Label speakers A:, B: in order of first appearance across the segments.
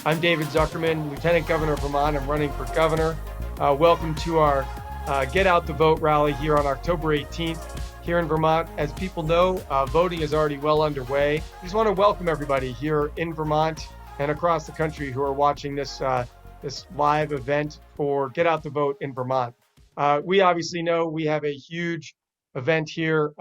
A: I'm David Zuckerman, Lieutenant Governor of Vermont. I'm running for governor. Welcome to our Get Out the Vote rally here on October 18th here in Vermont. As people know, voting is already well underway. I just want to welcome everybody here in Vermont and across the country who are watching this live event for Get Out the Vote in Vermont. We obviously know we have a huge event here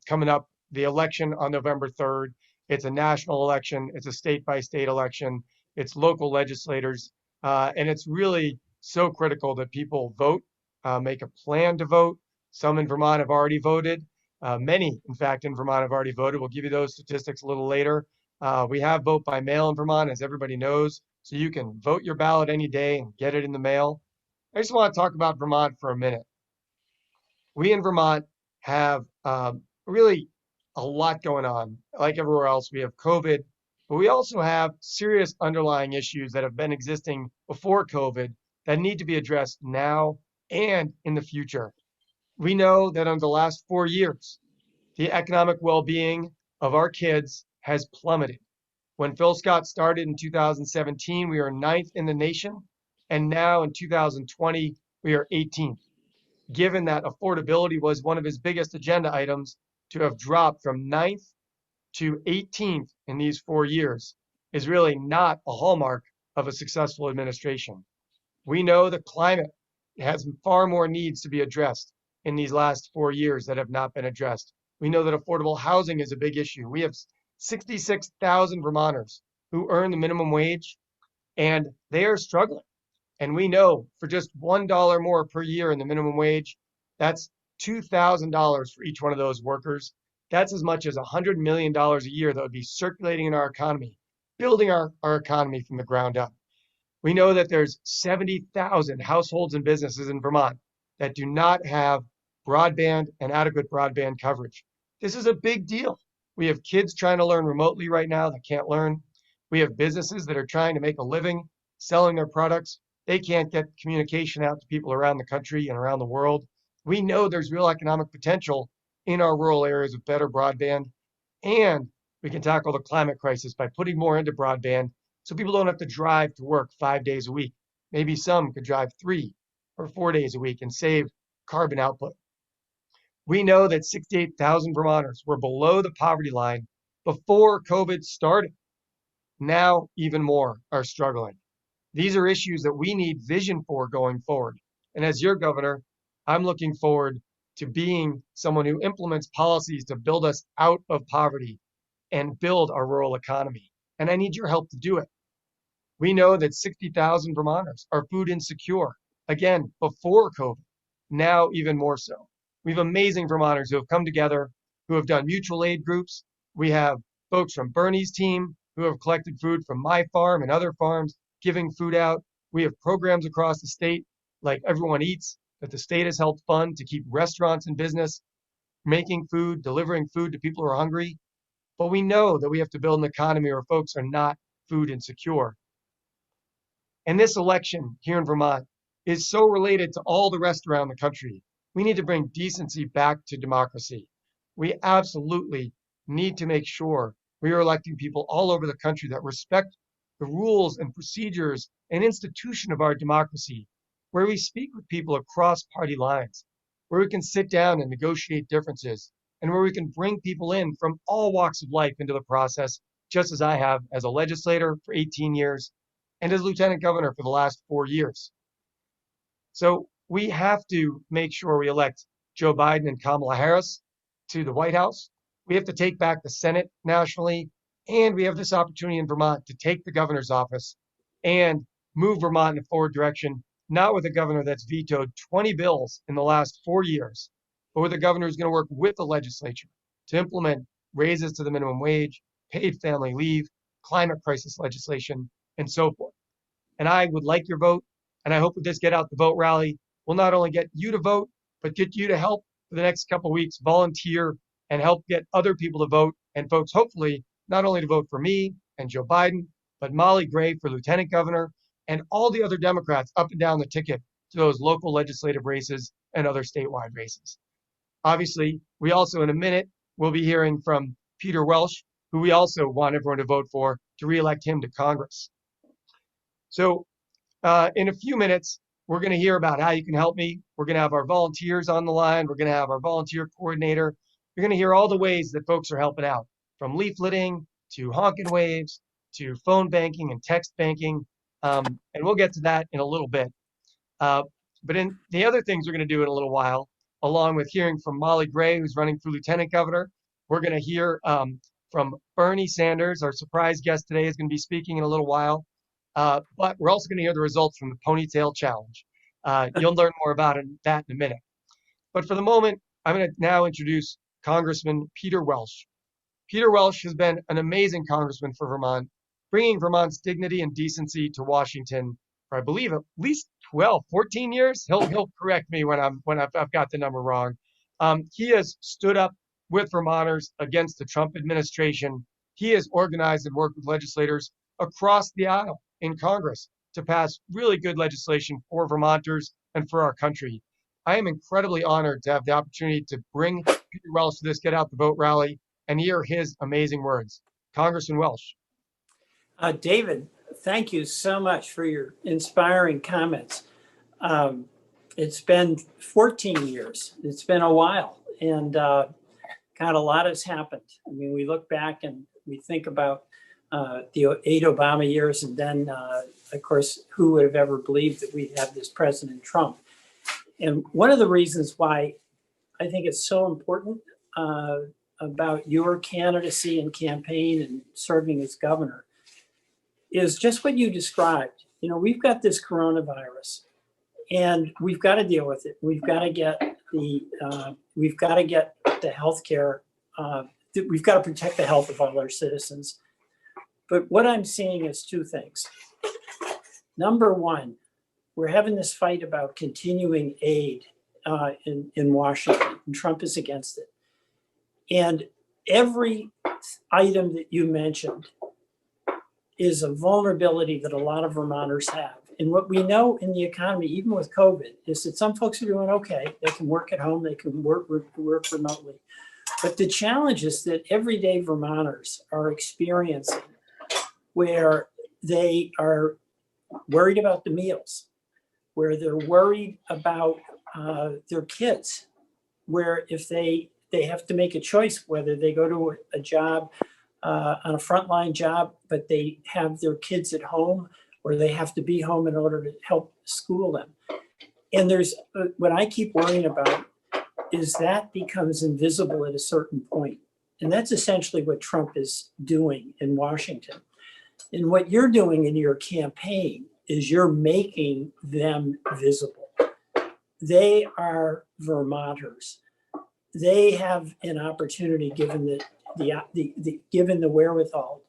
A: coming up, the election on November 3rd. It's a national election. It's a state-by-state election. It's local legislators, and it's really so critical that people vote, make a plan to vote. Some in Vermont have already voted. Many, in fact, in Vermont have already voted. We'll give you those statistics a little later. We have vote by mail in Vermont, as everybody knows, so you can vote your ballot any day and get it in the mail. I just want to talk about Vermont for a minute. We in Vermont have really a lot going on. Like everywhere else, we have COVID, but we also have serious underlying issues that have been existing before COVID that need to be addressed now and in the future. We know that over the last 4 years, the economic well-being of our kids has plummeted. When Phil Scott started in 2017, we were ninth in the nation, and now in 2020, we are 18th. Given that affordability was one of his biggest agenda items, to have dropped from ninth to 18th in these 4 years is really not a hallmark of a successful administration. We know the climate has far more needs to be addressed in these last 4 years that have not been addressed. We know that affordable housing is a big issue. We have 66,000 Vermonters who earn the minimum wage, and they are struggling. And we know for just $1 more per year in the minimum wage, that's $2,000 for each one of those workers. That's as much as $100 million a year that would be circulating in our economy, building our economy from the ground up. We know that there's 70,000 households and businesses in Vermont that do not have broadband and adequate broadband coverage. This is a big deal. We have kids trying to learn remotely right now that can't learn. We have businesses that are trying to make a living selling their products. They can't get communication out to people around the country and around the world. We know there's real economic potential in our rural areas with better broadband, and we can tackle the climate crisis by putting more into broadband so people don't have to drive to work 5 days a week. Maybe some could drive 3 or 4 days a week and save carbon output. We know that 68,000 Vermonters were below the poverty line before COVID started. Now even more are struggling. These are issues that we need vision for going forward. And as your governor, I'm looking forward to being someone who implements policies to build us out of poverty and build our rural economy. And I need your help to do it. We know that 60,000 Vermonters are food insecure, again, before COVID, now even more so. We have amazing Vermonters who have come together, who have done mutual aid groups. We have folks from Bernie's team who have collected food from my farm and other farms, giving food out. We have programs across the state like Everyone Eats that the state has helped fund to keep restaurants in business, making food, delivering food to people who are hungry. But we know that we have to build an economy where folks are not food insecure. And this election here in Vermont is so related to all the rest around the country. We need to bring decency back to democracy. We absolutely need to make sure we are electing people all over the country that respect the rules and procedures and institution of our democracy, where we speak with people across party lines, where we can sit down and negotiate differences, and where we can bring people in from all walks of life into the process, just as I have as a legislator for 18 years and as lieutenant governor for the last 4 years. So we have to make sure we elect Joe Biden and Kamala Harris to the White House. We have to take back the Senate nationally, and we have this opportunity in Vermont to take the governor's office and move Vermont in a forward direction, not with a governor that's vetoed 20 bills in the last 4 years, but with a governor who's going to work with the legislature to implement raises to the minimum wage, paid family leave, climate crisis legislation, and so forth. And I would like your vote, and I hope with this Get Out the Vote rally, we'll not only get you to vote, but get you to help for the next couple of weeks, volunteer, and help get other people to vote, and folks, hopefully, not only to vote for me and Joe Biden, but Molly Gray for lieutenant governor, and all the other Democrats up and down the ticket to those local legislative races and other statewide races. Obviously, we also in a minute will be hearing from Peter Welch, who we also want everyone to vote for to reelect him to Congress. So in a few minutes, we're going to hear about how you can help me. We're going to have our volunteers on the line. We're going to have our volunteer coordinator. You're going to hear all the ways that folks are helping out, from leafleting to honking waves to phone banking and text banking. And we'll get to that in a little bit. But in the other things we're going to do in a little while, along with hearing from Molly Gray, who's running for lieutenant governor, we're going to hear from Bernie Sanders. Our surprise guest today is going to be speaking in a little while. But we're also going to hear the results from the ponytail challenge. You'll learn more about that in a minute. But for the moment, I'm going to now introduce Congressman Peter Welch. Peter Welch has been an amazing congressman for Vermont, bringing Vermont's dignity and decency to Washington for, I believe, at least 12, 14 years. He'll correct me when I've got the number wrong. He has stood up with Vermonters against the Trump administration. He has organized and worked with legislators across the aisle in Congress to pass really good legislation for Vermonters and for our country. I am incredibly honored to have the opportunity to bring Peter Welch to this Get Out the Vote rally and hear his amazing words. Congressman Welch.
B: David, thank you so much for your inspiring comments. It's been 14 years. It's been a while, and God, a lot has happened. I mean, we look back and we think about the 8 Obama years, and then, of course, who would have ever believed that we'd have this President Trump? And one of the reasons why I think it's so important about your candidacy and campaign and serving as governor is just what you described. You know, we've got this coronavirus, and we've got to deal with it. We've got to get the health care. We've got to protect the health of all our citizens. But what I'm seeing is two things. Number one, we're having this fight about continuing aid in Washington, and Trump is against it. And every item that you mentioned is a vulnerability that a lot of Vermonters have. And what we know in the economy, even with COVID, is that some folks are doing okay. They can work at home, they can work remotely. But the challenge is that everyday Vermonters are experiencing where they are worried about the meals, where they're worried about their kids, where if they have to make a choice whether they go to a job on a frontline job, but they have their kids at home, or they have to be home in order to help school them. And there's what I keep worrying about is that becomes invisible at a certain point. And that's essentially what Trump is doing in Washington. And what you're doing in your campaign is you're making them visible. They are Vermonters. They have an opportunity, given the wherewithal,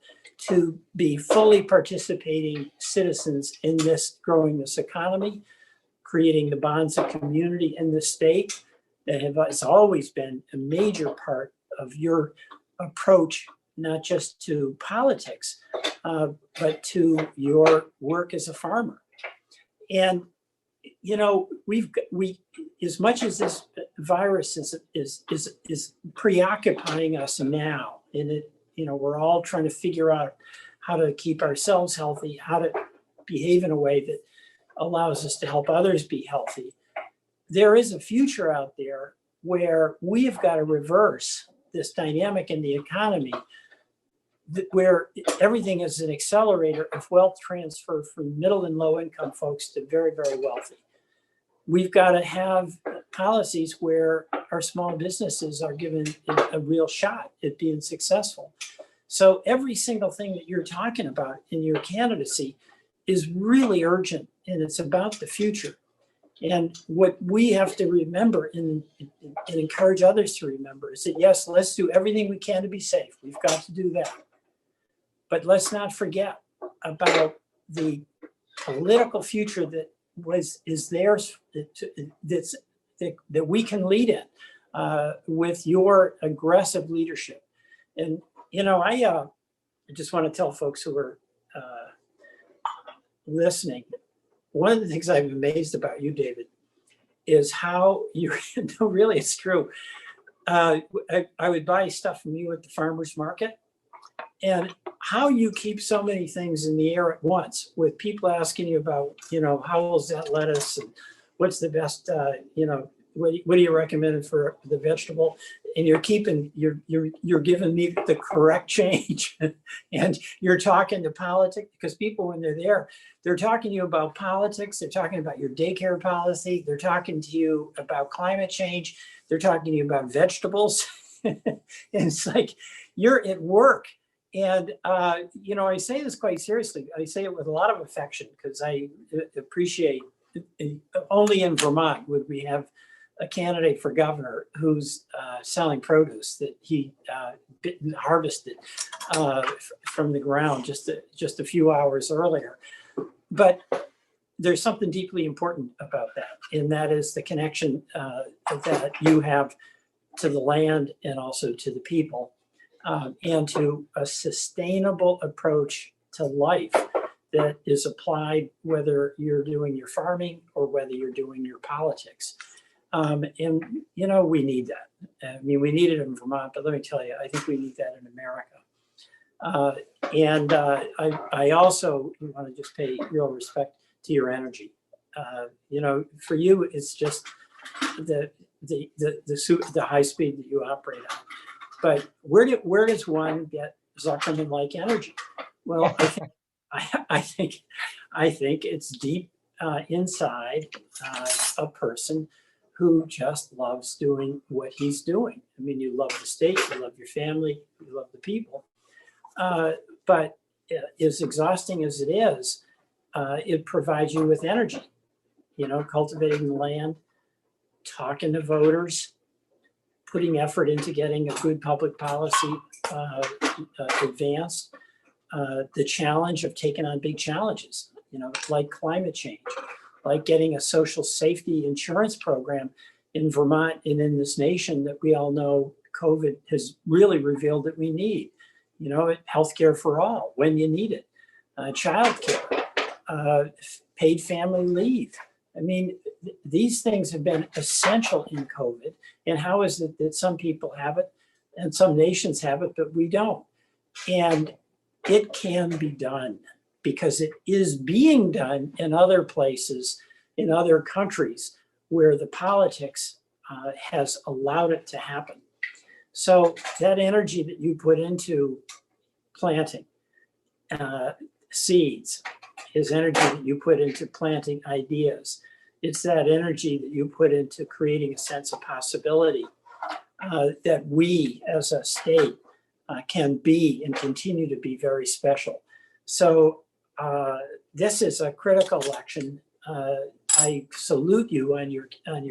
B: to be fully participating citizens in growing this economy, creating the bonds of community in the state that has always been a major part of your approach, not just to politics, but to your work as a farmer. And you know, we as much as this virus is preoccupying us now, and it, you know, we're all trying to figure out how to keep ourselves healthy, how to behave in a way that allows us to help others be healthy. There is a future out there where we have got to reverse this dynamic in the economy, where everything is an accelerator of wealth transfer from middle and low income folks to very, very wealthy. We've got to have policies where our small businesses are given a real shot at being successful. So every single thing that you're talking about in your candidacy is really urgent, and it's about the future. And what we have to remember and encourage others to remember is that, yes, let's do everything we can to be safe. We've got to do that. But let's not forget about the political future that is theirs, that we can lead in with your aggressive leadership. And you know, I just want to tell folks who are listening, one of the things I'm amazed about you, David, is how you really, it's true. I would buy stuff from you at the farmer's market, And how you keep so many things in the air at once, with people asking you about, how old's that lettuce, and what's the best, what do you recommend for the vegetable? And you're giving me the correct change, and you're talking to politics, because people, when they're there, they're talking to you about politics. They're talking about your daycare policy. They're talking to you about climate change. They're talking to you about vegetables. And it's like you're at work. And, I say this quite seriously. I say it with a lot of affection, because I appreciate only in Vermont would we have a candidate for governor who's selling produce that he harvested from the ground just a few hours earlier. But there's something deeply important about that, and that is the connection that you have to the land and also to the people, and to a sustainable approach to life that is applied whether you're doing your farming or whether you're doing your politics. And, we need that. I mean, we need it in Vermont, but let me tell you, I think we need that in America. I also want to just pay real respect to your energy. For you, it's just the high speed that you operate on. But where does one get Zuckerman-like energy? Well, I think it's deep inside a person who just loves doing what he's doing. I mean, you love the state, you love your family, you love the people. But as exhausting as it is, it provides you with energy, cultivating the land, talking to voters, putting effort into getting a good public policy advanced, the challenge of taking on big challenges, like climate change, like getting a social safety insurance program in Vermont and in this nation that we all know COVID has really revealed that we need. Healthcare for all when you need it, childcare, paid family leave. I mean, these things have been essential in COVID. And how is it that some people have it and some nations have it, but we don't? And it can be done, because it is being done in other places, in other countries, where the politics has allowed it to happen. So that energy that you put into planting seeds is energy that you put into planting ideas. It's that energy that you put into creating a sense of possibility that we as a state can be and continue to be very special. So this is a critical election. I salute you on your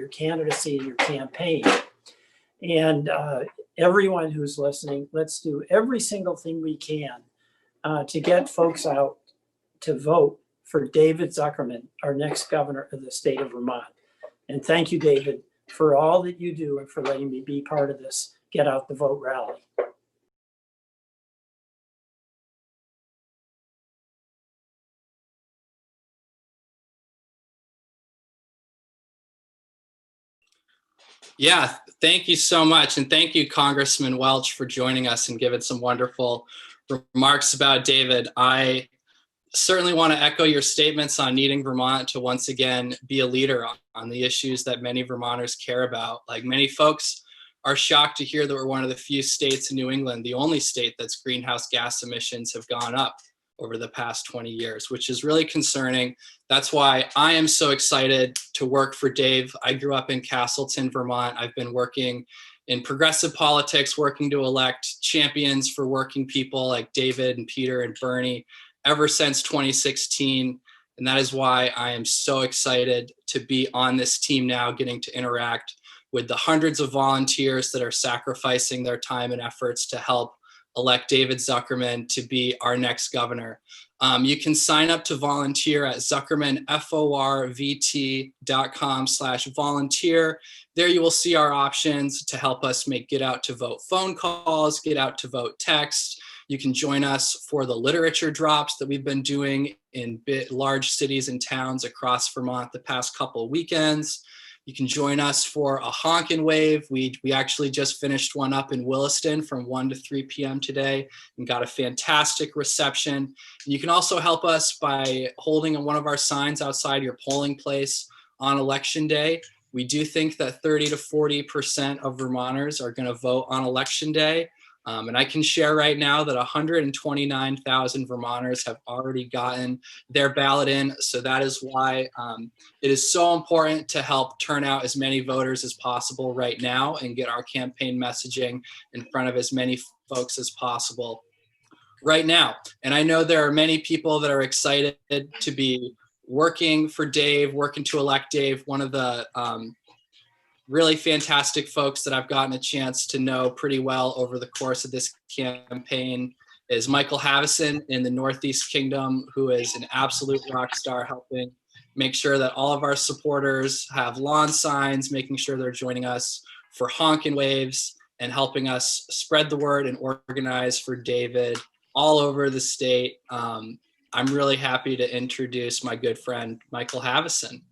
B: candidacy and your campaign. And everyone who's listening, let's do every single thing we can to get folks out to vote for David Zuckerman, our next governor of the state of Vermont. And thank you, David, for all that you do and for letting me be part of this Get Out the Vote rally.
C: Yeah, thank you so much. And thank you, Congressman Welch, for joining us and giving some wonderful remarks about David. I certainly want to echo your statements on needing Vermont to once again be a leader on the issues that many Vermonters care about. Like, many folks are shocked to hear that we're one of the few states in New England, the only state that's greenhouse gas emissions have gone up over the past 20 years, which is really concerning. That's why I am so excited to work for Dave. I grew up in Castleton, Vermont. I've been working in progressive politics, working to elect champions for working people like David and Peter and Bernie ever since 2016. And that is why I am so excited to be on this team now, getting to interact with the hundreds of volunteers that are sacrificing their time and efforts to help elect David Zuckerman to be our next governor. You can sign up to volunteer at zuckermanforvt.com/volunteer. There you will see our options to help us make get out to vote phone calls, get out to vote text. You can join us for the literature drops that we've been doing in large cities and towns across Vermont the past couple of weekends. You can join us for a honk and wave. We actually just finished one up in Williston from 1 to 3 p.m. today and got a fantastic reception. And you can also help us by holding one of our signs outside your polling place on Election Day. We do think that 30 to 40% of Vermonters are going to vote on Election Day. And I can share right now that 129,000 Vermonters have already gotten their ballot in. So that is why it is so important to help turn out as many voters as possible right now and get our campaign messaging in front of as many folks as possible right now. And I know there are many people that are excited to be working for Dave, working to elect Dave. One of the really fantastic folks that I've gotten a chance to know pretty well over the course of this campaign is Michael Havison in the Northeast Kingdom, who is an absolute rock star, helping make sure that all of our supporters have lawn signs, making sure they're joining us for honking waves, and helping us spread the word and organize for David all over the state. I'm really happy to introduce my good friend, Michael Havison.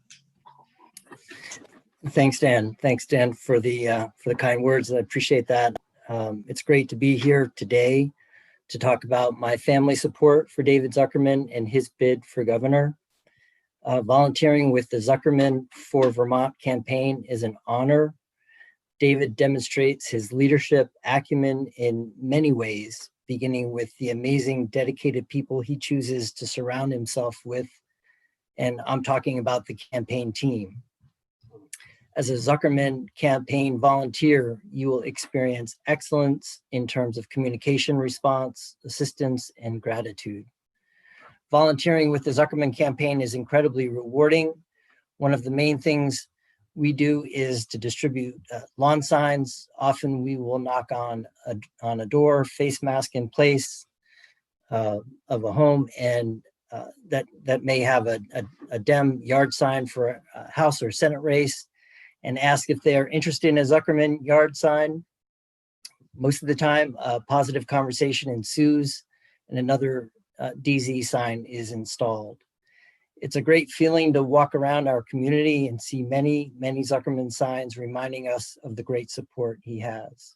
D: Thanks, Dan. Thanks, Dan, for the kind words. I appreciate that. It's great to be here today to talk about my family support for David Zuckerman and his bid for governor. Volunteering with the Zuckerman for Vermont campaign is an honor. David demonstrates his leadership acumen in many ways, beginning with the amazing dedicated people he chooses to surround himself with. And I'm talking about the campaign team. As a Zuckerman campaign volunteer, you will experience excellence in terms of communication response, assistance, and gratitude. Volunteering with the Zuckerman campaign is incredibly rewarding. One of the main things we do is to distribute lawn signs. Often we will knock on a door, face mask in place of a home, and that may have a Dem yard sign for a House or Senate race, and ask if they're interested in a Zuckerman yard sign. Most of the time, a positive conversation ensues and another DZ sign is installed. It's a great feeling to walk around our community and see many, many Zuckerman signs reminding us of the great support he has.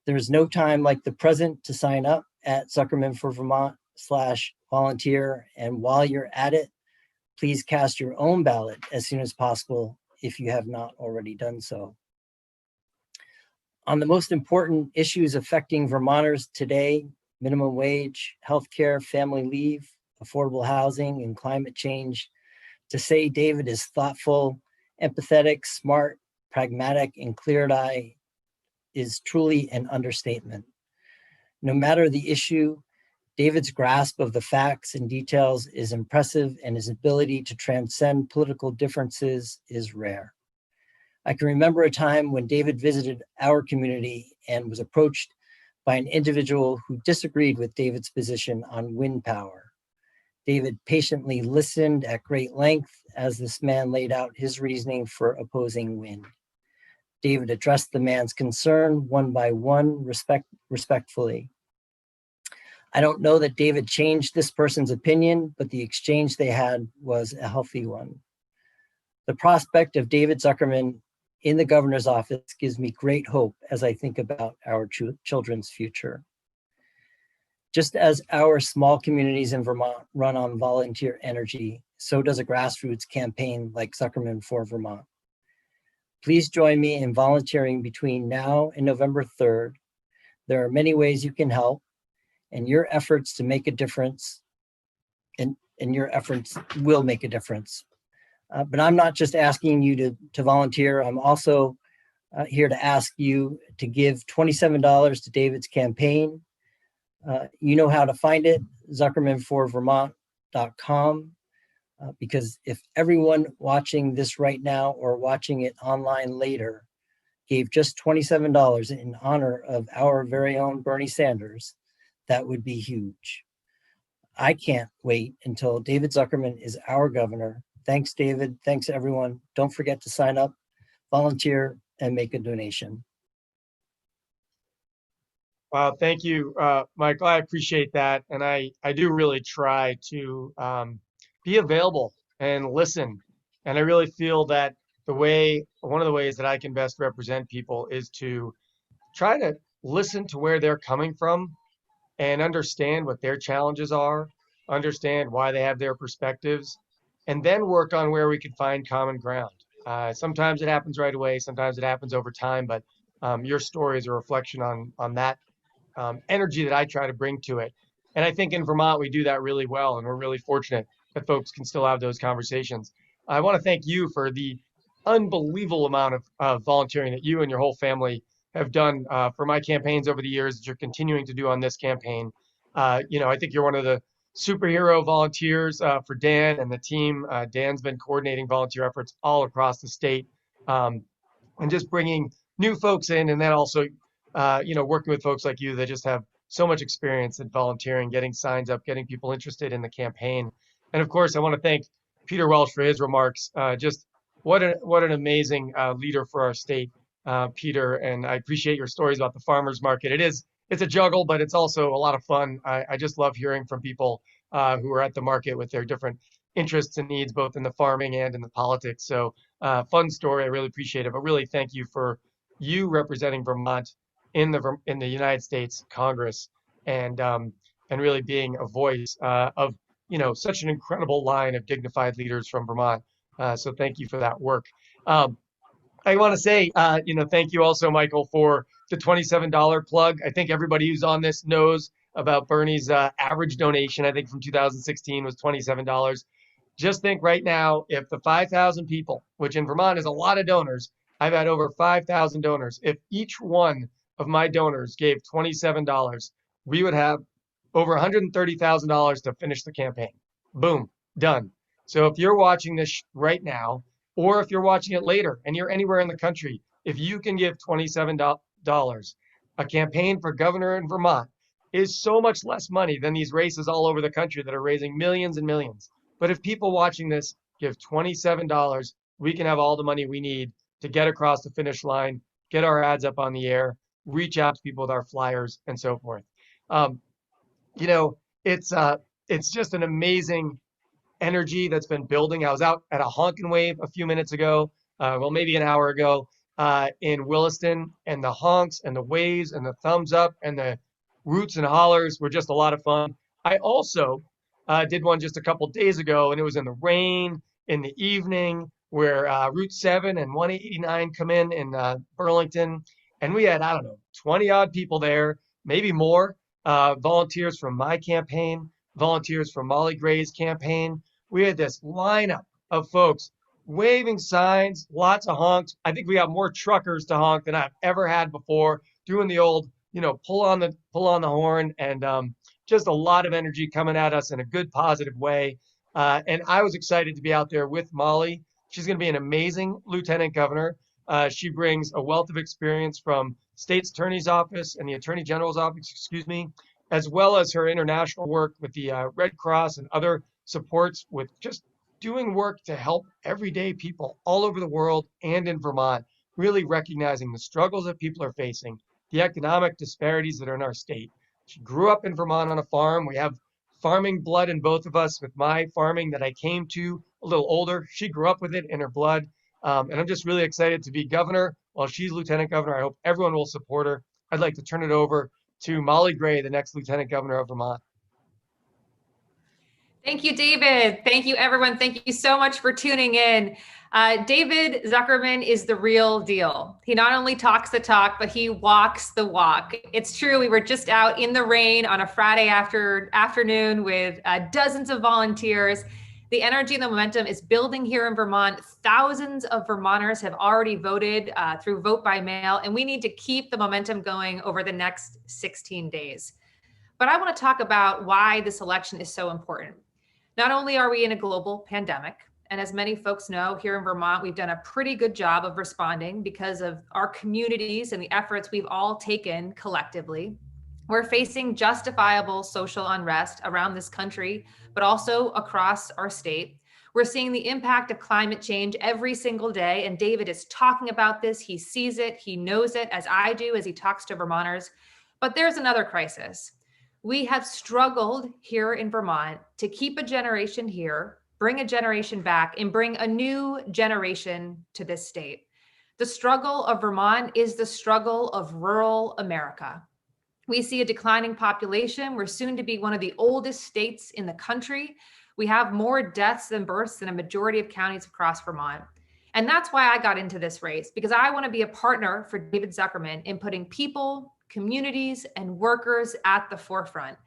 D: There's no time like the present to sign up at Zuckerman for Vermont/volunteer. And while you're at it, please cast your own ballot as soon as possible if you have not already done so. On the most important issues affecting Vermonters today, minimum wage, healthcare, family leave, affordable housing, and climate change, to say David is thoughtful, empathetic, smart, pragmatic, and clear-eyed is truly an understatement. No matter the issue, David's grasp of the facts and details is impressive, and his ability to transcend political differences is rare. I can remember a time when David visited our community and was approached by an individual who disagreed with David's position on wind power. David patiently listened at great length as this man laid out his reasoning for opposing wind. David addressed the man's concern one by one, respectfully. I don't know that David changed this person's opinion, but the exchange they had was a healthy one. The prospect of David Zuckerman in the governor's office gives me great hope as I think about our children's future. Just as our small communities in Vermont run on volunteer energy, so does a grassroots campaign like Zuckerman for Vermont. Please join me in volunteering between now and November 3rd. There are many ways you can help, and your efforts to make a difference, and your efforts will make a difference. But I'm not just asking you to volunteer. I'm also here to ask you to give $27 to David's campaign. You know how to find it, zuckermanforvermont.com. Because if everyone watching this right now or watching it online later gave just $27 in honor of our very own Bernie Sanders, that would be huge. I can't wait until David Zuckerman is our governor. Thanks, David. Thanks, everyone. Don't forget to sign up, volunteer, and make a donation.
A: Wow, thank you, Michael. I appreciate that. And I do really try to be available and listen. And I really feel that one of the ways that I can best represent people is to try to listen to where they're coming from and understand what their challenges are, understand why they have their perspectives, and then work on where we can find common ground. Sometimes it happens right away, sometimes it happens over time, but your story is a reflection on that energy that I try to bring to it. And I think in Vermont, we do that really well, and we're really fortunate that folks can still have those conversations. I want to thank you for the unbelievable amount of volunteering that you and your whole family have done for my campaigns over the years that you're continuing to do on this campaign. I think you're one of the superhero volunteers for Dan and the team. Dan's been coordinating volunteer efforts all across the state and just bringing new folks in, and then also, working with folks like you that just have so much experience in volunteering, getting signs up, getting people interested in the campaign. And of course, I want to thank Peter Welch for his remarks. Just what an amazing leader for our state, Peter. And I appreciate your stories about the farmers market. It's a juggle, but it's also a lot of fun. I just love hearing from people who are at the market with their different interests and needs, both in the farming and in the politics. So fun story. I really appreciate it. But really, thank you for you representing Vermont in the United States Congress, and really being a voice of such an incredible line of dignified leaders from Vermont. So thank you for that work. I want to say, thank you also, Michael, for the $27 plug. I think everybody who's on this knows about Bernie's average donation. I think from 2016 was $27. Just think right now, if the 5,000 people, which in Vermont is a lot of donors, I've had over 5,000 donors. If each one of my donors gave $27, we would have over $130,000 to finish the campaign. Boom, done. So if you're watching this right now, or if you're watching it later and you're anywhere in the country, if you can give $27, a campaign for governor in Vermont is so much less money than these races all over the country that are raising millions and millions. But if people watching this give $27, we can have all the money we need to get across the finish line, get our ads up on the air, reach out to people with our flyers, and so forth. It's just an amazing energy that's been building. I was out at a honk and wave a few minutes ago, maybe an hour ago, in Williston, and the honks and the waves and the thumbs up and the roots and hollers were just a lot of fun. I also did one just a couple days ago, and it was in the rain in the evening, where Route 7 and 189 come in Burlington, and we had, 20 odd people there, maybe more, volunteers from my campaign, volunteers from Molly Gray's campaign. We had this lineup of folks waving signs, lots of honks. I think we got more truckers to honk than I've ever had before, doing the old, pull on the horn, and just a lot of energy coming at us in a good, positive way. And I was excited to be out there with Molly. She's going to be an amazing lieutenant governor. She brings a wealth of experience from state's attorney's office and the attorney general's office, as well as her international work with the Red Cross and other supports, with just doing work to help everyday people all over the world and in Vermont, really recognizing the struggles that people are facing, the economic disparities that are in our state. She grew up in Vermont on a farm. We have farming blood in both of us, with my farming that I came to a little older. She grew up with it in her blood. And I'm just really excited to be governor while she's lieutenant governor. I hope everyone will support her. I'd like to turn it over to Molly Gray, the next lieutenant governor of Vermont.
E: Thank you, David. Thank you, everyone. Thank you so much for tuning in. David Zuckerman is the real deal. He not only talks the talk, but he walks the walk. It's true. We were just out in the rain on a Friday afternoon with dozens of volunteers. The energy and the momentum is building here in Vermont. Thousands of Vermonters have already voted through vote by mail, and we need to keep the momentum going over the next 16 days. But I want to talk about why this election is so important. Not only are we in a global pandemic, and as many folks know, here in Vermont, we've done a pretty good job of responding because of our communities and the efforts we've all taken collectively. We're facing justifiable social unrest around this country, but also across our state. We're seeing the impact of climate change every single day, and David is talking about this. He sees it, he knows it, as I do, as he talks to Vermonters. But there's another crisis. We have struggled here in Vermont to keep a generation here bring a generation back, and bring a new generation to this state. The struggle of Vermont is the struggle of rural America. We see a declining population. We're soon to be one of the oldest states in the country. We have more deaths than births in a majority of counties across Vermont. And that's why I got into this race, because I want to be a partner for David Zuckerman in putting people, communities, and workers at the forefront.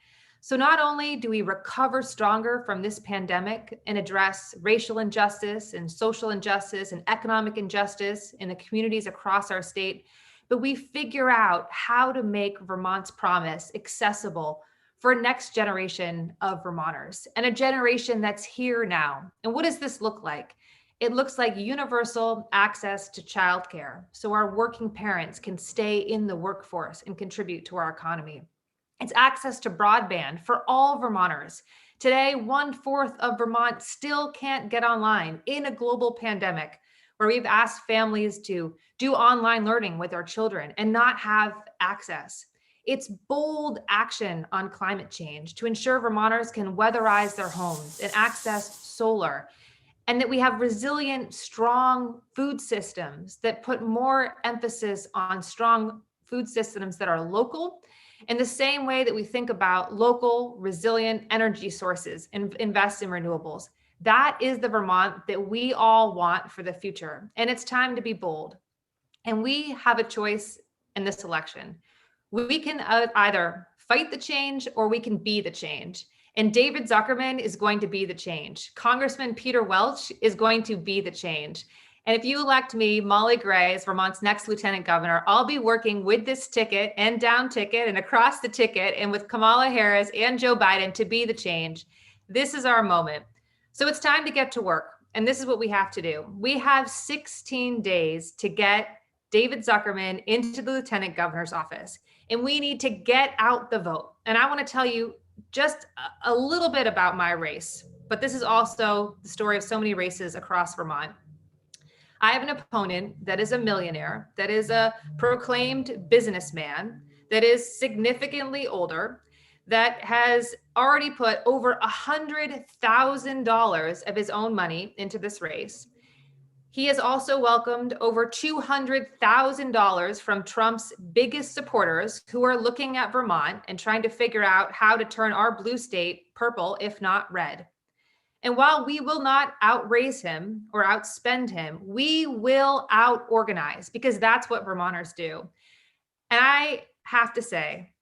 E: So not only do we recover stronger from this pandemic and address racial injustice and social injustice and economic injustice in the communities across our state, but we figure out how to make Vermont's promise accessible for a next generation of Vermonters, and a generation that's here now. And what does this look like? It looks like universal access to childcare, so our working parents can stay in the workforce and contribute to our economy. It's access to broadband for all Vermonters. Today, 1/4 of Vermont still can't get online in a global pandemic, where we've asked families to do online learning with our children and not have access. It's bold action on climate change to ensure Vermonters can weatherize their homes and access solar, and that we have resilient, strong food systems that put more emphasis on strong food systems that are local, in the same way that we think about local, resilient energy sources and invest in renewables. That is the Vermont that we all want for the future. And it's time to be bold. And we have a choice in this election. We can either fight the change or we can be the change. And David Zuckerman is going to be the change. Congressman Peter Welch is going to be the change. And if you elect me, Molly Gray, as Vermont's next lieutenant governor, I'll be working with this ticket and down ticket and across the ticket and with Kamala Harris and Joe Biden to be the change. This is our moment. So it's time to get to work. And this is what we have to do. We have 16 days to get David Zuckerman into the lieutenant governor's office. And we need to get out the vote. And I want to tell you just a little bit about my race, but this is also the story of so many races across Vermont. I have an opponent that is a millionaire, that is a proclaimed businessman, that is significantly older, that has already put over $100,000 of his own money into this race. He has also welcomed over $200,000 from Trump's biggest supporters who are looking at Vermont and trying to figure out how to turn our blue state purple, if not red. And while we will not outraise him or outspend him, we will out-organize, because that's what Vermonters do. And I have to say,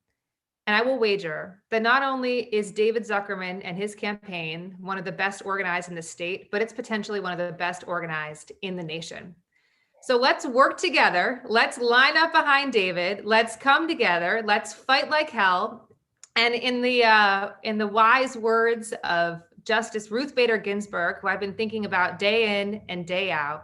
E: and I will wager, that not only is David Zuckerman and his campaign one of the best organized in the state, but it's potentially one of the best organized in the nation. So let's work together. Let's line up behind David. Let's come together. Let's fight like hell. And in the wise words of Justice Ruth Bader Ginsburg, who I've been thinking about day in and day out,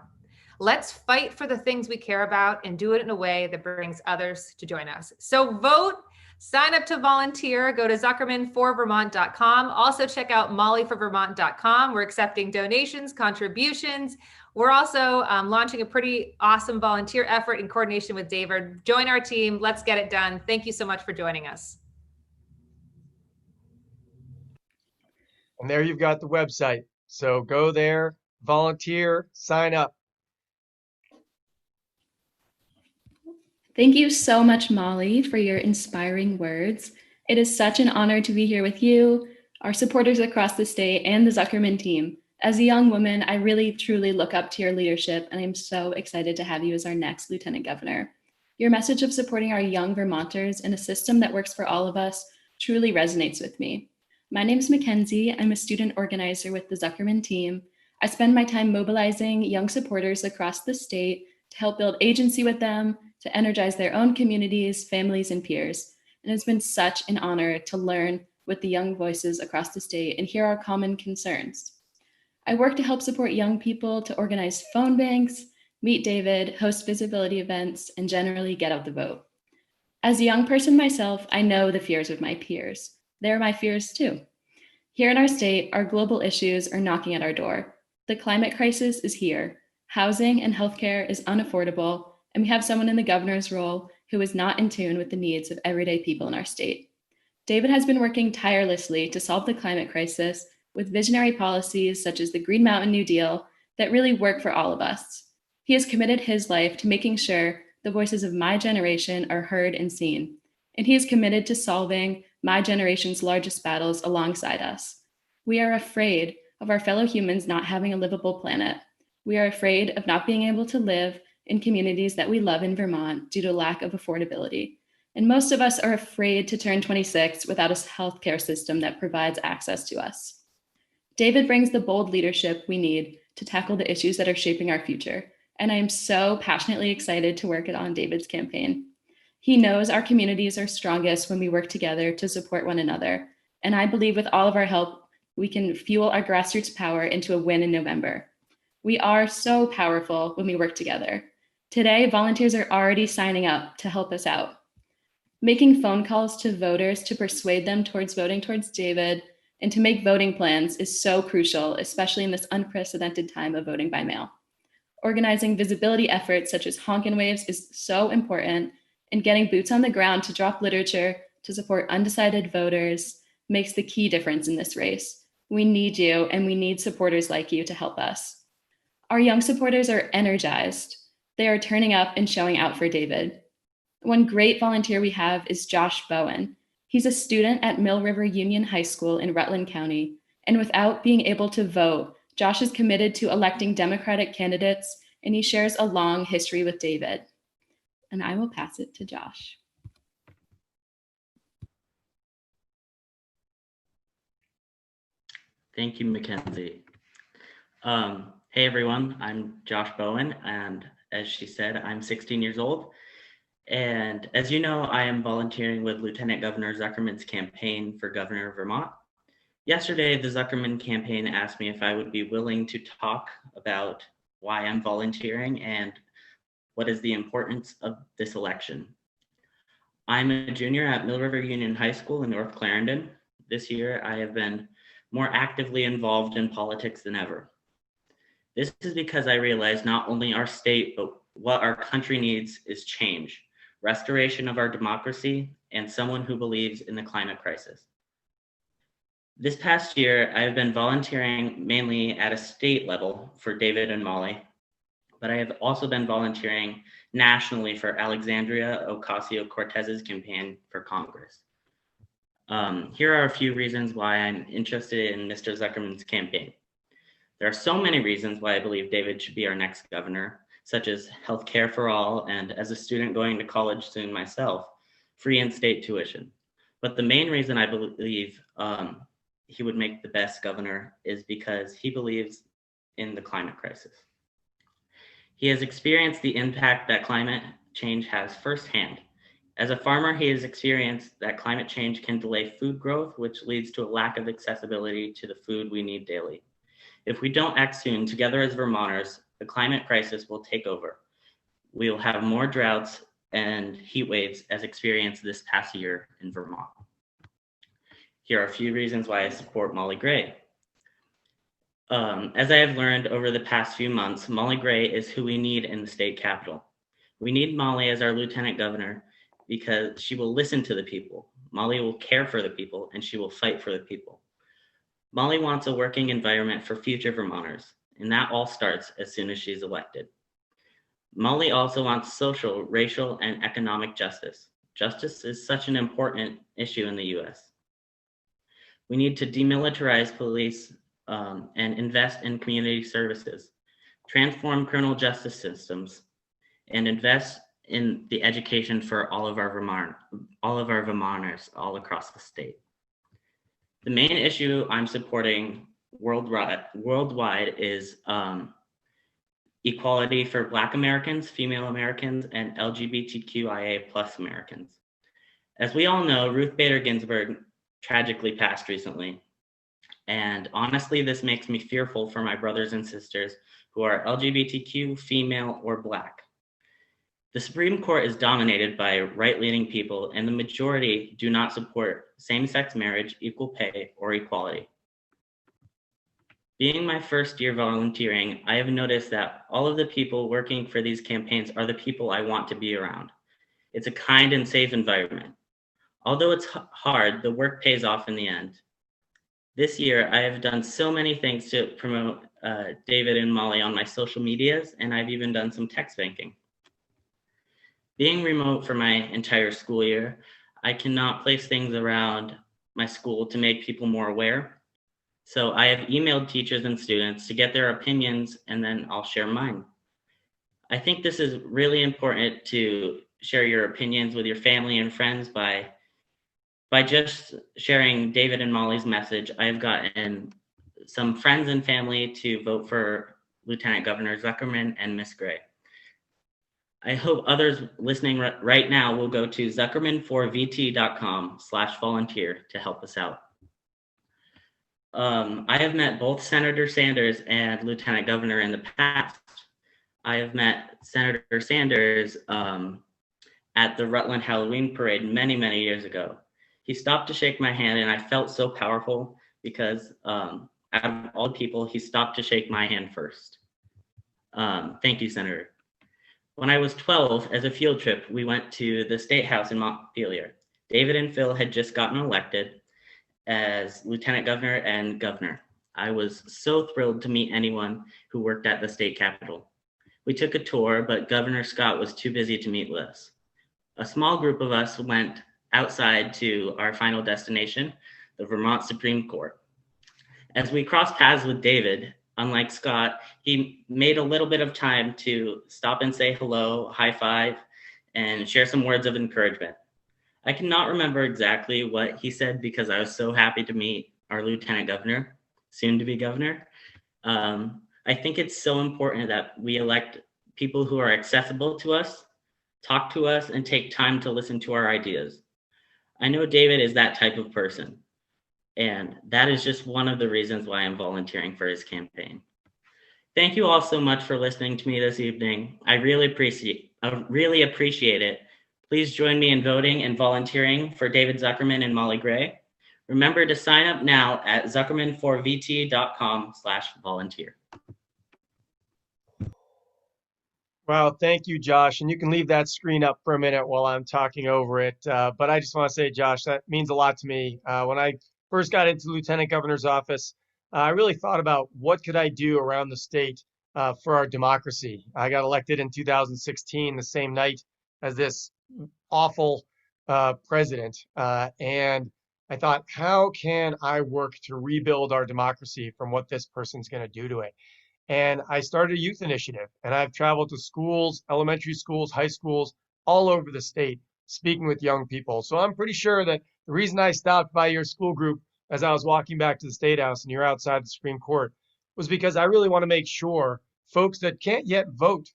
E: let's fight for the things we care about and do it in a way that brings others to join us. So vote, sign up to volunteer, go to zuckerman4vermont.com. Also check out mollyforvermont.com. We're accepting donations, contributions. We're also launching a pretty awesome volunteer effort in coordination with David. Join our team. Let's get it done. Thank you so much for joining us.
A: And there you've got the website. So go there, volunteer, sign up.
F: Thank you so much, Molly, for your inspiring words. It is such an honor to be here with you, our supporters across the state, and the Zuckerman team. As a young woman, I really, truly look up to your leadership, and I'm so excited to have you as our next lieutenant governor. Your message of supporting our young Vermonters in a system that works for all of us truly resonates with me. My name is Mackenzie. I'm a student organizer with the Zuckerman team. I spend my time mobilizing young supporters across the state to help build agency with them, to energize their own communities, families, and peers. And it's been such an honor to learn with the young voices across the state and hear our common concerns. I work to help support young people to organize phone banks, meet David, host visibility events, and generally get out the vote. As a young person myself, I know the fears of my peers. They're my fears too. Here in our state, our global issues are knocking at our door. The climate crisis is here. Housing and healthcare is unaffordable, and we have someone in the governor's role who is not in tune with the needs of everyday people in our state. David has been working tirelessly to solve the climate crisis with visionary policies such as the Green Mountain New Deal that really work for all of us. He has committed his life to making sure the voices of my generation are heard and seen, and he is committed to solving my generation's largest battles alongside us. We are afraid of our fellow humans not having a livable planet. We are afraid of not being able to live in communities that we love in Vermont due to lack of affordability. And most of us are afraid to turn 26 without a healthcare system that provides access to us. David brings the bold leadership we need to tackle the issues that are shaping our future. And I am so passionately excited to work on David's campaign. He knows our communities are strongest when we work together to support one another. And I believe with all of our help, we can fuel our grassroots power into a win in November. We are so powerful when we work together. Today, volunteers are already signing up to help us out. Making phone calls to voters to persuade them towards voting towards David and to make voting plans is so crucial, especially in this unprecedented time of voting by mail. Organizing visibility efforts such as Honkin' Waves is so important, and getting boots on the ground to drop literature to support undecided voters makes the key difference in this race. We need you, and we need supporters like you to help us. Our young supporters are energized. They are turning up and showing out for David. One great volunteer we have is Josh Bowen. He's a student at Mill River Union High School in Rutland County, and without being able to vote, Josh is committed to electing Democratic candidates, and he shares a long history with David. And I will pass it to Josh.
G: Thank you, Mackenzie. Hey everyone, I'm Josh Bowen, and as she said, I'm 16 years old. And as you know, I am volunteering with Lieutenant Governor Zuckerman's campaign for governor of Vermont. Yesterday, the Zuckerman campaign asked me if I would be willing to talk about why I'm volunteering and what is the importance of this election. I'm a junior at Mill River Union High School in North Clarendon. This year, I have been more actively involved in politics than ever. This is because I realize not only our state, but what our country needs is change, restoration of our democracy, and someone who believes in the climate crisis. This past year, I have been volunteering mainly at a state level for David and Molly, but I have also been volunteering nationally for Alexandria Ocasio-Cortez's campaign for Congress. Here are a few reasons why I'm interested in Mr. Zuckerman's campaign. There are so many reasons why I believe David should be our next governor, such as health care for all, and as a student going to college soon myself, free in-state tuition. But the main reason I believe he would make the best governor is because he believes in the climate crisis. He has experienced the impact that climate change has firsthand. As a farmer, he has experienced that climate change can delay food growth, which leads to a lack of accessibility to the food we need daily. If we don't act soon, together as Vermonters, the climate crisis will take over. We will have more droughts and heat waves as experienced this past year in Vermont. Here are a few reasons why I support Molly Gray. As I have learned over the past few months, Molly Gray is who we need in the state capitol. We need Molly as our lieutenant governor because she will listen to the people. Molly will care for the people, and she will fight for the people. Molly wants a working environment for future Vermonters, and that all starts as soon as she's elected. Molly also wants social, racial, and economic justice. Justice is such an important issue in the US. We need to demilitarize police and invest in community services, transform criminal justice systems, and invest in the education for all of our Vermonters all across the state. The main issue I'm supporting worldwide is equality for Black Americans, female Americans, and LGBTQIA+ Americans. As we all know, Ruth Bader Ginsburg tragically passed recently. And honestly, this makes me fearful for my brothers and sisters who are LGBTQ, female, or Black. The Supreme Court is dominated by right-leaning people, and the majority do not support same-sex marriage, equal pay, or equality. Being my first year volunteering, I have noticed that all of the people working for these campaigns are the people I want to be around. It's a kind and safe environment. Although it's hard, the work pays off in the end. This year, I have done so many things to promote David and Molly on my social medias, and I've even done some text banking. Being remote for my entire school year, I cannot place things around my school to make people more aware. So I have emailed teachers and students to get their opinions, and then I'll share mine. I think this is really important to share your opinions with your family and friends by just sharing David and Molly's message. I have gotten some friends and family to vote for Lieutenant Governor Zuckerman and Miss Gray. I hope others listening right now will go to zuckerman4vt.com/volunteer to help us out. I have met both Senator Sanders and Lieutenant Governor in the past. I have met Senator Sanders at the Rutland Halloween Parade many, many years ago. He stopped to shake my hand, and I felt so powerful because out of all the people, he stopped to shake my hand first. Thank you, Senator. When I was 12, as a field trip, we went to the State House in Montpelier. David and Phil had just gotten elected as Lieutenant Governor and Governor. I was so thrilled to meet anyone who worked at the state capitol. We took a tour, but Governor Scott was too busy to meet with us. A small group of us went outside to our final destination, the Vermont Supreme Court. As we crossed paths with David, unlike Scott, he made a little bit of time to stop and say hello, high five, and share some words of encouragement. I cannot remember exactly what he said because I was so happy to meet our Lieutenant Governor, soon to be Governor. I think it's so important that we elect people who are accessible to us, talk to us, and take time to listen to our ideas. I know David is that type of person, and that is just one of the reasons why I'm volunteering for his campaign. Thank you all so much for listening to me this evening. I really appreciate it. Please join me in voting and volunteering for David Zuckerman and Molly Gray. Remember to sign up now at zuckerman4vt.com/volunteer.
A: Wow, thank you, Josh. And you can leave that screen up for a minute while I'm talking over it. But I just want to say, Josh, that means a lot to me. When I first got into Lieutenant Governor's office, I really thought about what could I do around the state for our democracy. I got elected in 2016, the same night as this awful president. And I thought, how can I work to rebuild our democracy from what this person's going to do to it? And I started a youth initiative, and I've traveled to schools, elementary schools, high schools, all over the state, speaking with young people. So I'm pretty sure that the reason I stopped by your school group as I was walking back to the State House and you're outside the Supreme Court was because I really want to make sure folks that can't yet vote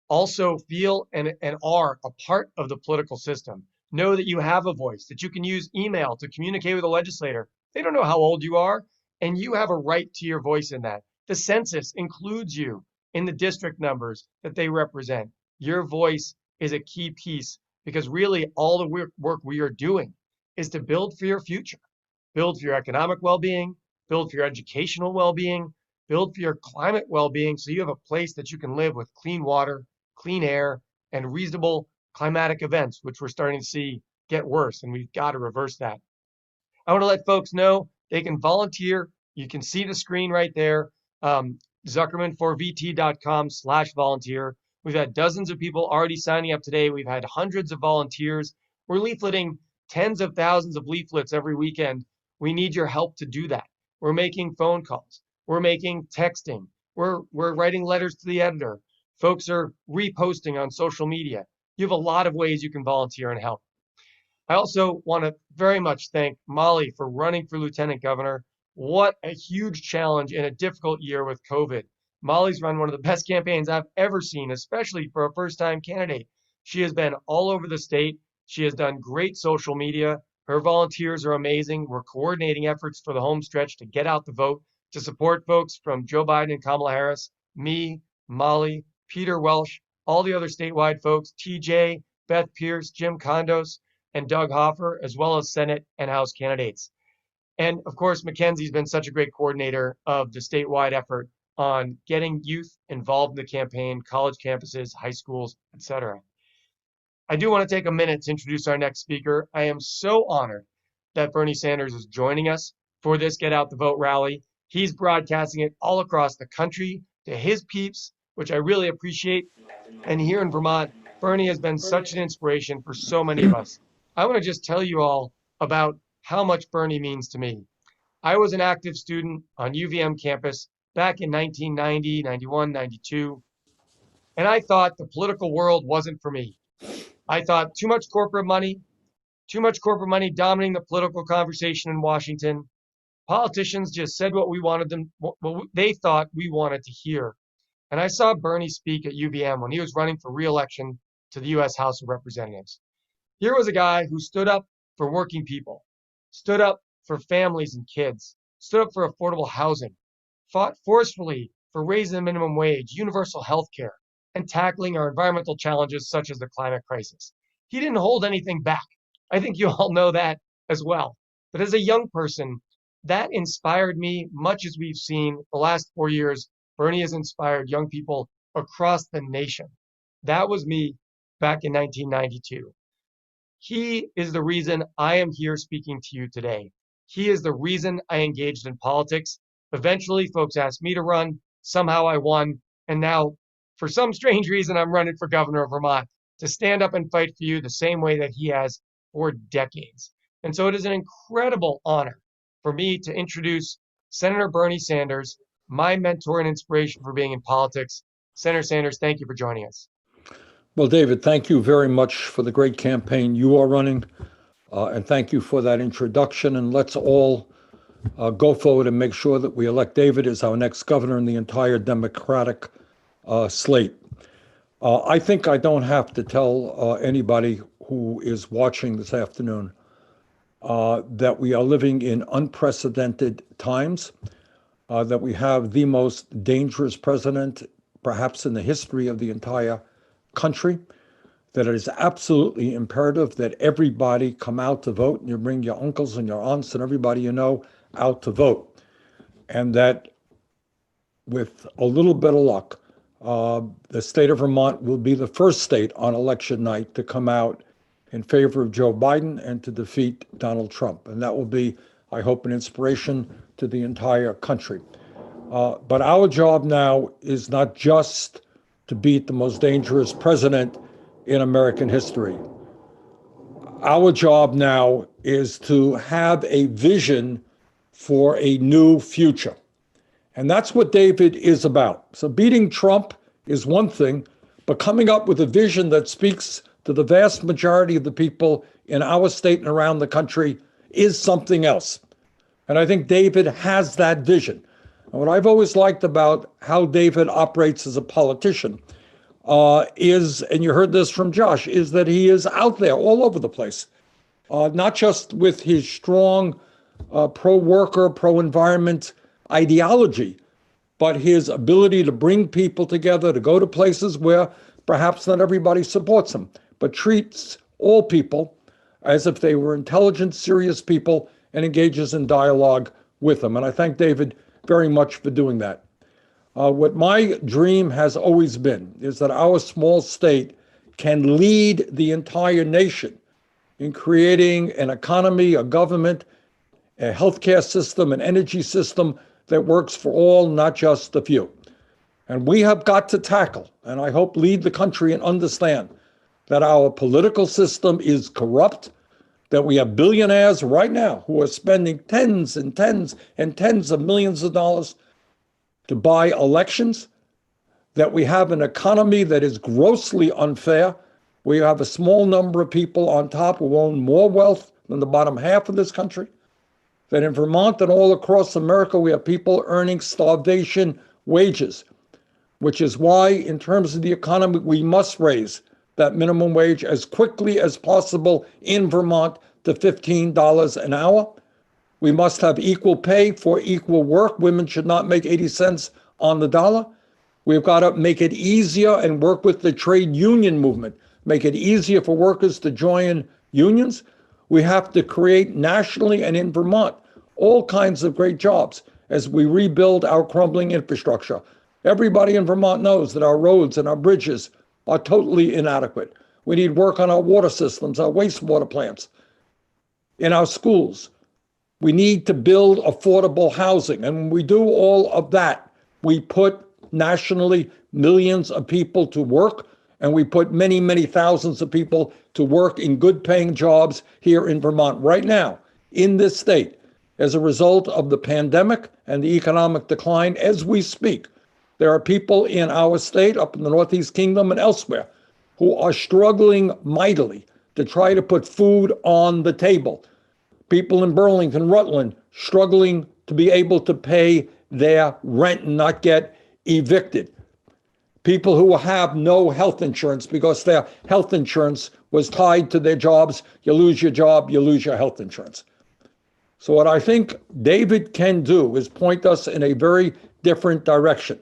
A: also feel and are a part of the political system. Know that you have a voice, that you can use email to communicate with a legislator. They don't know how old you are, and you have a right to your voice in that. The census includes you in the district numbers that they represent. Your voice is a key piece because really all the work we are doing is to build for your future, build for your economic well-being, build for your educational well-being, build for your climate well-being so you have a place that you can live with clean water, clean air, and reasonable climatic events, which we're starting to see get worse, and we've got to reverse that. I want to let folks know they can volunteer. You can see the screen right there. Zuckerman4vt.com/volunteer. We've had dozens of people already signing up today. We've had hundreds of volunteers. We're leafleting tens of thousands of leaflets every weekend. We need your help to do that. We're making phone calls. We're making texting. We're writing letters to the editor. Folks are reposting on social media. You have a lot of ways you can volunteer and help. I also want to very much thank Molly for running for Lieutenant Governor. What a huge challenge in a difficult year with COVID. Molly's run one of the best campaigns I've ever seen, especially for a first-time candidate. She has been all over the state. She has done great social media. Her volunteers are amazing. We're coordinating efforts for the home stretch to get out the vote, to support folks from Joe Biden and Kamala Harris, me, Molly, Peter Welsh, all the other statewide folks, TJ, Beth Pierce, Jim Condos, and Doug Hoffer, as well as Senate and House candidates. And of course, Mackenzie's been such a great coordinator of the statewide effort on getting youth involved in the campaign, college campuses, high schools, etc. I do want to take a minute to introduce our next speaker. I am so honored that Bernie Sanders is joining us for this Get Out the Vote rally. He's broadcasting it all across the country to his peeps, which I really appreciate. And here in Vermont, Bernie has been such an inspiration for so many of us. I want to just tell you all about how much Bernie means to me. I was an active student on UVM campus back in 1990, 91, 92, and I thought the political world wasn't for me. I thought too much corporate money dominating the political conversation in Washington. Politicians just said what they thought we wanted to hear. And I saw Bernie speak at UVM when he was running for re-election to the US House of Representatives. Here was a guy who stood up for working people, stood up for families and kids, stood up for affordable housing, fought forcefully for raising the minimum wage, universal health care, and tackling our environmental challenges such as the climate crisis. He didn't hold anything back. I think you all know that as well. But as a young person, that inspired me much as we've seen the last 4 years. Bernie has inspired young people across the nation. That was me back in 1992. He is the reason I am here speaking to you today. He is the reason I engaged in politics. Eventually, folks asked me to run. Somehow I won. And now, for some strange reason, I'm running for governor of Vermont to stand up and fight for you the same way that he has for decades. And so it is an incredible honor for me to introduce Senator Bernie Sanders, my mentor and inspiration for being in politics. Senator Sanders, thank you for joining us.
H: Well, David, thank you very much for the great campaign you are running. And thank you for that introduction. And let's all go forward and make sure that we elect David as our next governor in the entire Democratic slate. I think I don't have to tell anybody who is watching this afternoon that we are living in unprecedented times, that we have the most dangerous president, perhaps in the history of the entire country, that it is absolutely imperative that everybody come out to vote, and you bring your uncles and your aunts and everybody you know out to vote. And that with a little bit of luck, the state of Vermont will be the first state on election night to come out in favor of Joe Biden and to defeat Donald Trump. And that will be, I hope, an inspiration to the entire country. But our job now is not just to beat the most dangerous president in American history. Our job now is to have a vision for a new future. And that's what David is about. So beating Trump is one thing, but coming up with a vision that speaks to the vast majority of the people in our state and around the country is something else. And I think David has that vision. And what I've always liked about how David operates as a politician is, and you heard this from Josh, is that he is out there all over the place, not just with his strong pro-worker, pro-environment ideology, but his ability to bring people together, to go to places where perhaps not everybody supports him, but treats all people as if they were intelligent, serious people and engages in dialogue with them. And I thank David very much for doing that. What my dream has always been is that our small state can lead the entire nation in creating an economy, a government, a healthcare system, an energy system that works for all, not just a few. And we have got to tackle, and I hope lead the country and understand that our political system is corrupt, that we have billionaires right now who are spending tens and tens and tens of millions of dollars to buy elections, that we have an economy that is grossly unfair. We have a small number of people on top who own more wealth than the bottom half of this country. That in Vermont and all across America, we have people earning starvation wages, which is why, in terms of the economy, we must raise that minimum wage as quickly as possible in Vermont to $15 an hour. We must have equal pay for equal work. Women should not make 80 cents on the dollar. We've got to make it easier and work with the trade union movement, make it easier for workers to join unions. We have to create nationally and in Vermont all kinds of great jobs as we rebuild our crumbling infrastructure. Everybody in Vermont knows that our roads and our bridges are totally inadequate. We need work on our water systems, our wastewater plants, in our schools. We need to build affordable housing. And when we do all of that, we put nationally millions of people to work, and we put many, many thousands of people to work in good paying jobs here in Vermont right now, in this state. As a result of the pandemic and the economic decline, as we speak, there are people in our state, up in the Northeast Kingdom and elsewhere, who are struggling mightily to try to put food on the table. People in Burlington, Rutland, struggling to be able to pay their rent and not get evicted. People who have no health insurance because their health insurance was tied to their jobs. You lose your job, you lose your health insurance. So what I think David can do is point us in a very different direction.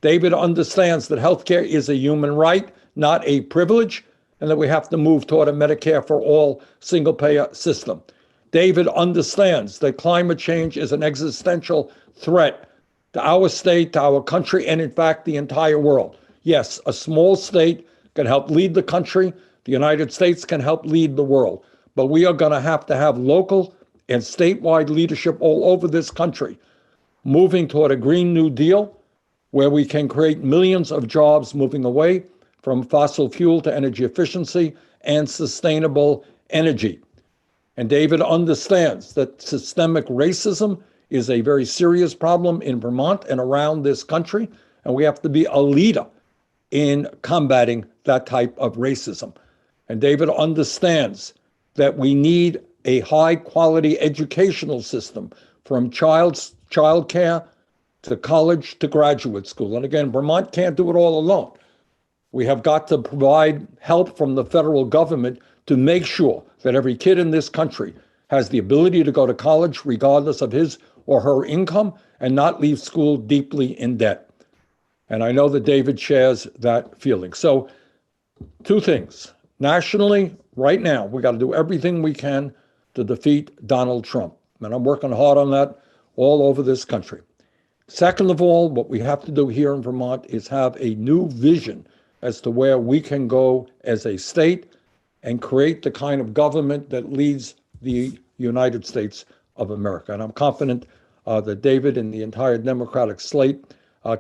H: David understands that healthcare is a human right, not a privilege, and that we have to move toward a Medicare for all single payer system. David understands that climate change is an existential threat to our state, to our country, and in fact, the entire world. Yes, a small state can help lead the country. The United States can help lead the world. But we are going to have local and statewide leadership all over this country moving toward a Green New Deal where we can create millions of jobs moving away from fossil fuel to energy efficiency and sustainable energy. And David understands that systemic racism is a very serious problem in Vermont and around this country, and we have to be a leader in combating that type of racism. And David understands that we need a high-quality educational system from child care to college to graduate school. And again, Vermont can't do it all alone. We have got to provide help from the federal government to make sure that every kid in this country has the ability to go to college regardless of his or her income and not leave school deeply in debt. And I know that David shares that feeling. So 2 things. Nationally, right now, we got to do everything we can to defeat Donald Trump. And I'm working hard on that all over this country. Second of all, what we have to do here in Vermont is have a new vision as to where we can go as a state and create the kind of government that leads the United States of America. And I'm confident that David and the entire Democratic slate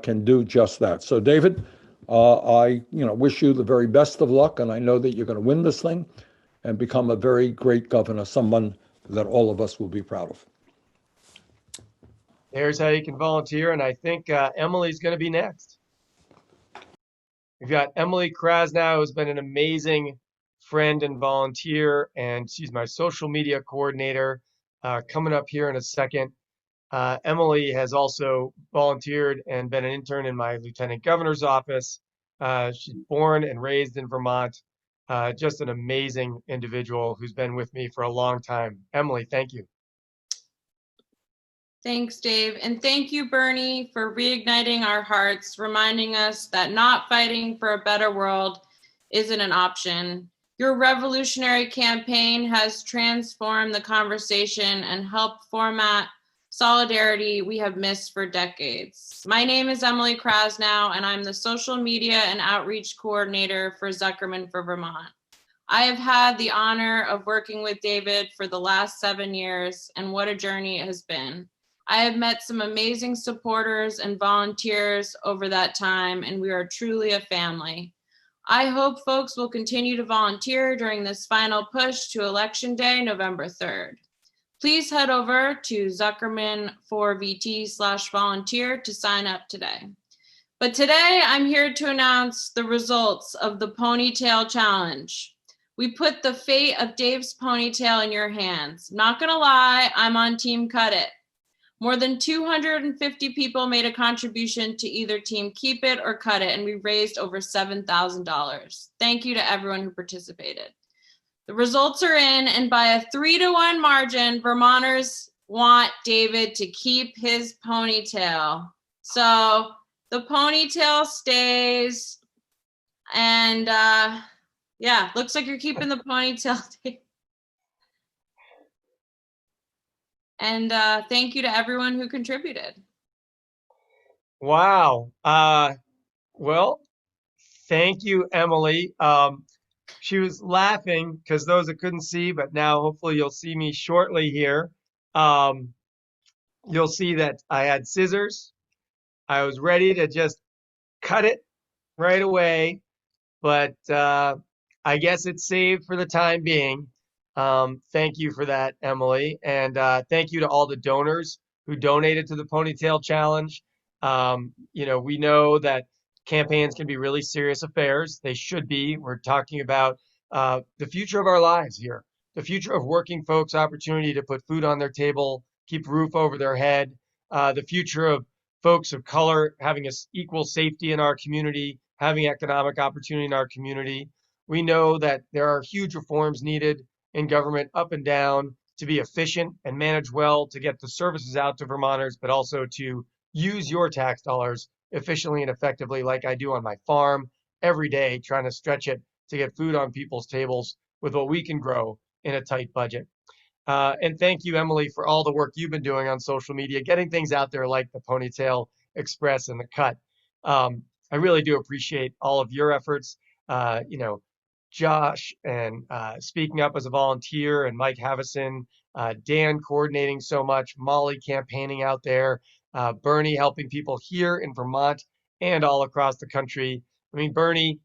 H: can do just that. So David, I wish you the very best of luck, and I know that you're going to win this thing and become a very great governor, someone that all of us will be proud of.
A: There's how you can volunteer, and I think Emily's going to be next. We've got Emily Krasnow, who's been an amazing friend and volunteer, and she's my social media coordinator, coming up here in a second. Emily has also volunteered and been an intern in my lieutenant governor's office. She's born and raised in Vermont. Just an amazing individual who's been with me for a long time. Emily, thank you.
I: Thanks, Dave. And thank you, Bernie, for reigniting our hearts, reminding us that not fighting for a better world isn't an option. Your revolutionary campaign has transformed the conversation and helped format solidarity we have missed for decades. My name is Emily Krasnow, and I'm the social media and outreach coordinator for Zuckerman for Vermont. I have had the honor of working with David for the last 7 years, and what a journey it has been. I have met some amazing supporters and volunteers over that time, and we are truly a family. I hope folks will continue to volunteer during this final push to Election Day, November 3rd. Please head over to Zuckerman4VT/volunteer to sign up today. But today I'm here to announce the results of the Ponytail Challenge. We put the fate of Dave's ponytail in your hands. Not gonna lie, I'm on Team Cut It. More than 250 people made a contribution to either Team Keep It or Cut It, and we raised over $7,000. Thank you to everyone who participated. The results are in, and by a 3-to-1 margin, Vermonters want David to keep his ponytail. So the ponytail stays, and yeah, looks like you're keeping the ponytail. And thank you to everyone who contributed.
A: Wow. Well, thank you, Emily. She was laughing because those that couldn't see, but now hopefully you'll see me shortly here. you'll see that I had scissors. I was ready to just cut it right away, but I guess it's saved for the time being. Thank you for that, Emily. And thank you to all the donors who donated to the Ponytail Challenge. We know that campaigns can be really serious affairs. They should be. We're talking about the future of our lives here, the future of working folks' opportunity to put food on their table, keep a roof over their head, the future of folks of color having equal safety in our community, having economic opportunity in our community. We know that there are huge reforms needed in government up and down to be efficient and manage well to get the services out to Vermonters, but also to use your tax dollars efficiently and effectively, like I do on my farm every day, trying to stretch it to get food on people's tables with what we can grow in a tight budget. And thank you, Emily, for all the work you've been doing on social media, getting things out there like the Ponytail Express and the Cut. I really do appreciate all of your efforts. Josh and speaking up as a volunteer, and Mike Havison, Dan coordinating so much, Molly campaigning out there, Bernie helping people here in Vermont and all across the country. I mean, Bernie,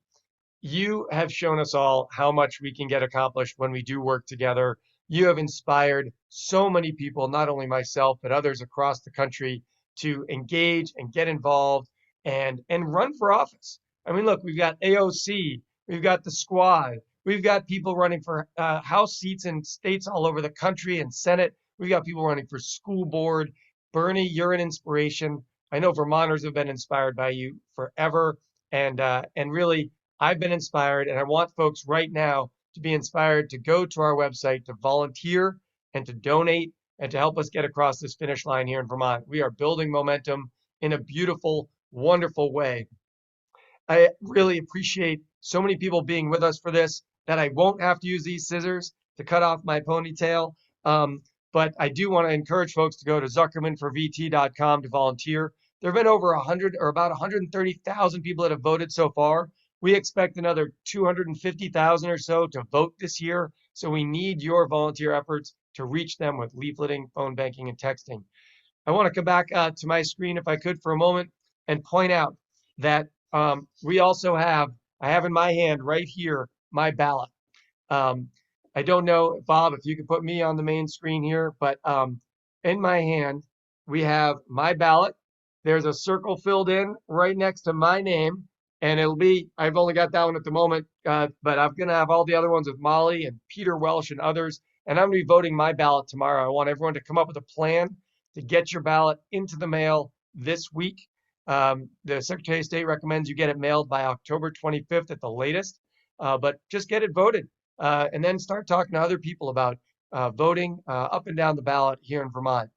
A: you have shown us all how much we can get accomplished when we do work together. You have inspired so many people, not only myself, but others across the country to engage and get involved and run for office. I mean, look, we've got AOC, we've got the squad, we've got people running for House seats in states all over the country and Senate. We've got people running for school board. Bernie, you're an inspiration. I know Vermonters have been inspired by you forever. And really, I've been inspired, and I want folks right now to be inspired to go to our website, to volunteer and to donate and to help us get across this finish line here in Vermont. We are building momentum in a beautiful, wonderful way. I really appreciate so many people being with us for this, that I won't have to use these scissors to cut off my ponytail. But I do want to encourage folks to go to zuckermanforvt.com to volunteer. There have been over 100 or about 130,000 people that have voted so far. We expect another 250,000 or so to vote this year. So we need your volunteer efforts to reach them with leafleting, phone banking, and texting. I want to come back to my screen, if I could, for a moment and point out that we also have, I have in my hand right here, my ballot. I don't know, Bob, if you could put me on the main screen here, but in my hand, we have my ballot. There's a circle filled in right next to my name, and it'll be, I've only got that one at the moment, but I'm going to have all the other ones with Molly and Peter Welsh and others, and I'm going to be voting my ballot tomorrow. I want everyone to come up with a plan to get your ballot into the mail this week. The Secretary of State recommends you get it mailed by October 25th at the latest, but just get it voted and then start talking to other people about voting up and down the ballot here in Vermont.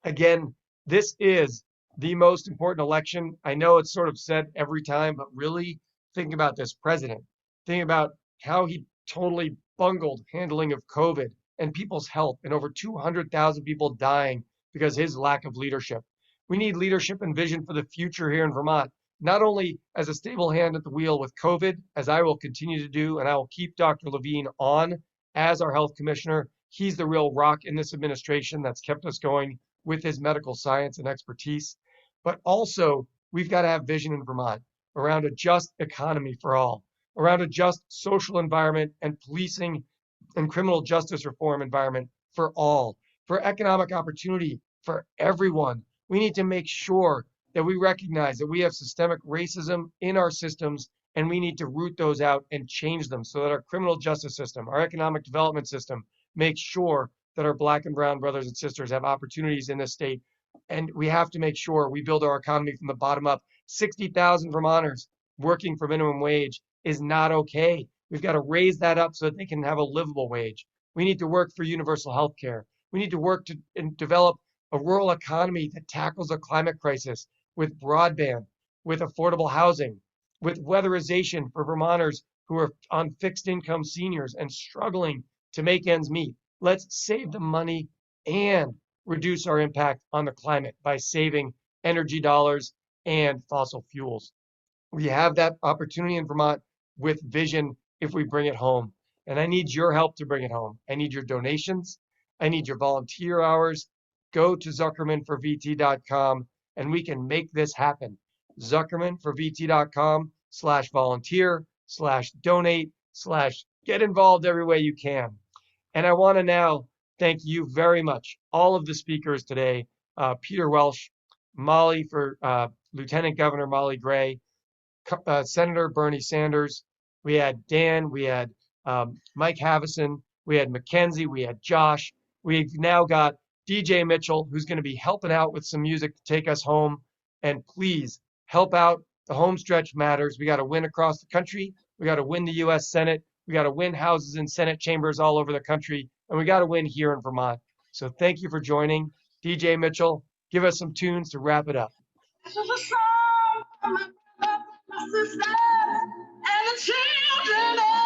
A: Again, this is the most important election. I know it's sort of said every time, but really think about this president. Think about how he totally bungled handling of COVID and people's health, and over 200,000 people dying because his lack of leadership. We need leadership and vision for the future here in Vermont, not only as a stable hand at the wheel with COVID, as I will continue to do, and I will keep Dr. Levine on as our health commissioner. He's the real rock in this administration that's kept us going with his medical science and expertise. But also, we've got to have vision in Vermont around a just economy for all, around a just social environment and policing and criminal justice reform environment for all, for economic opportunity for everyone. We need to make sure that we recognize that we have systemic racism in our systems, and we need to root those out and change them so that our criminal justice system, our economic development system, makes sure that our Black and brown brothers and sisters have opportunities in this state. And we have to make sure we build our economy from the bottom up. 60,000 Vermonters working for minimum wage is not okay. We've got to raise that up so that they can have a livable wage. We need to work for universal health care. We need to work to develop a rural economy that tackles the climate crisis with broadband, with affordable housing, with weatherization for Vermonters who are on fixed income seniors and struggling to make ends meet. Let's save the money and reduce our impact on the climate by saving energy dollars and fossil fuels. We have that opportunity in Vermont with vision if we bring it home. And I need your help to bring it home. I need your donations. I need your volunteer hours. Go to zuckermanforvt.com and we can make this happen. zuckermanforvt.com/volunteer/donate/get involved every way you can. And I want to now thank you very much, all of the speakers today, Peter Welch, Molly for Lieutenant Governor Molly Gray, Senator Bernie Sanders. We had Dan, we had Mike Havison, we had Mackenzie, we had Josh. We've now got DJ Mitchell, who's going to be helping out with some music to take us home. And please help out. The home stretch matters. We got to win across the country. We got to win the U.S. Senate. We got to win houses and Senate chambers all over the country. And we got to win here in Vermont. So thank you for joining. DJ Mitchell, give us some tunes to wrap it up.
J: This is a song for my brother, my sister, and the children.